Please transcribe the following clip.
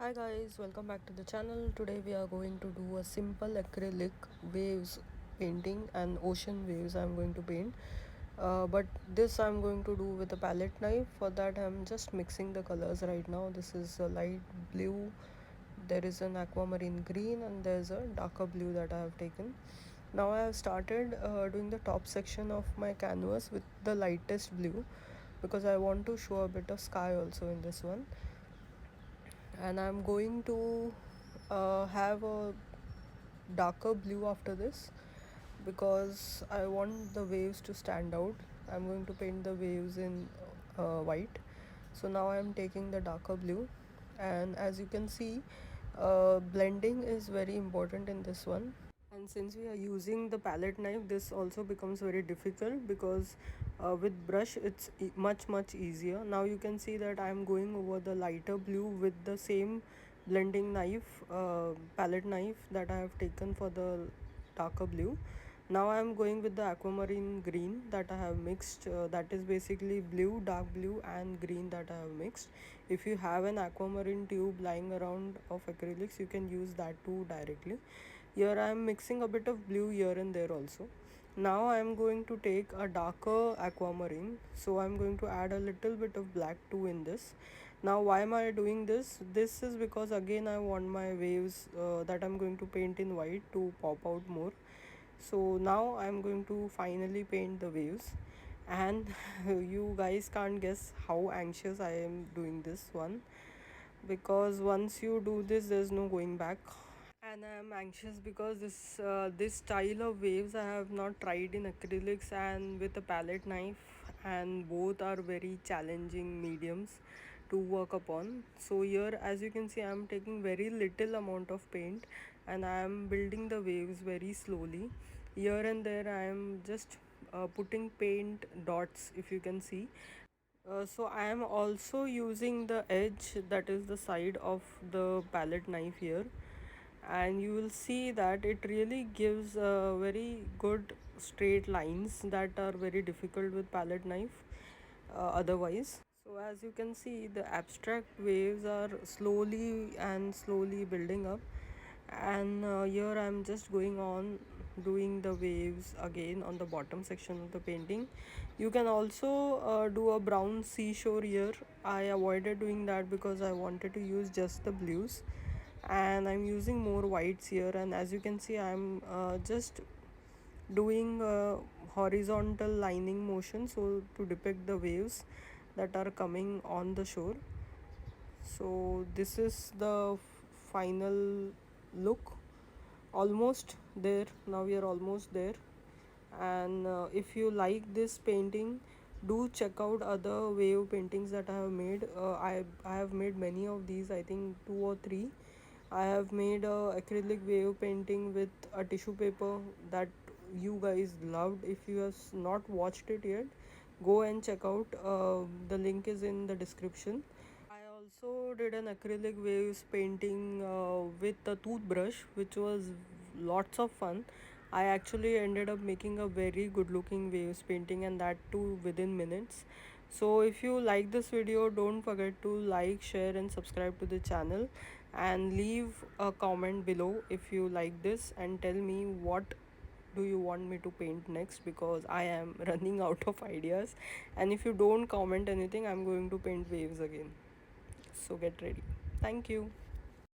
Hi guys, welcome back to the channel. Today we are going to do a simple acrylic waves painting and ocean waves I'm going to paint. But this I'm going to do with a palette knife. For that I'm just mixing the colors right now. This is a light blue, there is an aquamarine green, and there's a darker blue that I have taken. Now I have started doing the top section of my canvas with the lightest blue because I want to show a bit of sky also in this one. And I'm going to have a darker blue after this because I want the waves to stand out. I'm going to paint the waves in white. So now I'm taking the darker blue, and as you can see, blending is very important in this one. And since we are using the palette knife, this also becomes very difficult because with brush it's much easier. Now you can see that I am going over the lighter blue with the same blending knife, palette knife that I have taken for the darker blue. Now I am going with the aquamarine green that I have mixed, that is basically blue, dark blue and green that I have mixed. If you have an aquamarine tube lying around of acrylics, you can use that too directly. Here I am mixing a bit of blue here and there also. Now I am going to take a darker aquamarine, so I am going to add a little bit of black too in this. Now why am I doing this? This is because again I want my waves that I'm going to paint in white to pop out more. So now I'm going to finally paint the waves, and you guys can't guess how anxious I am doing this one, because once you do this there's no going back. And I'm anxious because this style of waves I have not tried in acrylics and with a palette knife, and both are very challenging mediums to work upon. So here, as you can see, I'm taking very little amount of paint and I am building the waves very slowly. Here and there I am just putting paint dots, if you can see. So I am also using the edge, that is the side of the palette knife here, and you will see that it really gives very good straight lines that are very difficult with palette knife otherwise. So as you can see, the abstract waves are slowly building up, and here I'm just going on doing the waves again on the bottom section of the painting. You can also do a brown seashore here. I avoided doing that because I wanted to use just the blues, and I'm using more whites here. And as you can see, I'm just doing a horizontal lining motion so to depict the waves that are coming on the shore. So this is the final look, almost there. Now we are almost there. And if you like this painting, do check out other wave paintings that I have made. I have made many of these, I think 2 or 3. I have made a acrylic wave painting with a tissue paper that you guys loved. If you have not watched it yet, go and check out. The link is in the description. I also did an acrylic waves painting with a toothbrush, which was lots of fun. I actually ended up making a very good looking waves painting, and that too within minutes. So if you like this video, don't forget to like, share and subscribe to the channel, and leave a comment below if you like this, and tell me what do you want me to paint next, because I am running out of ideas. And if you don't comment anything, I'm going to paint waves again. So get ready. Thank you.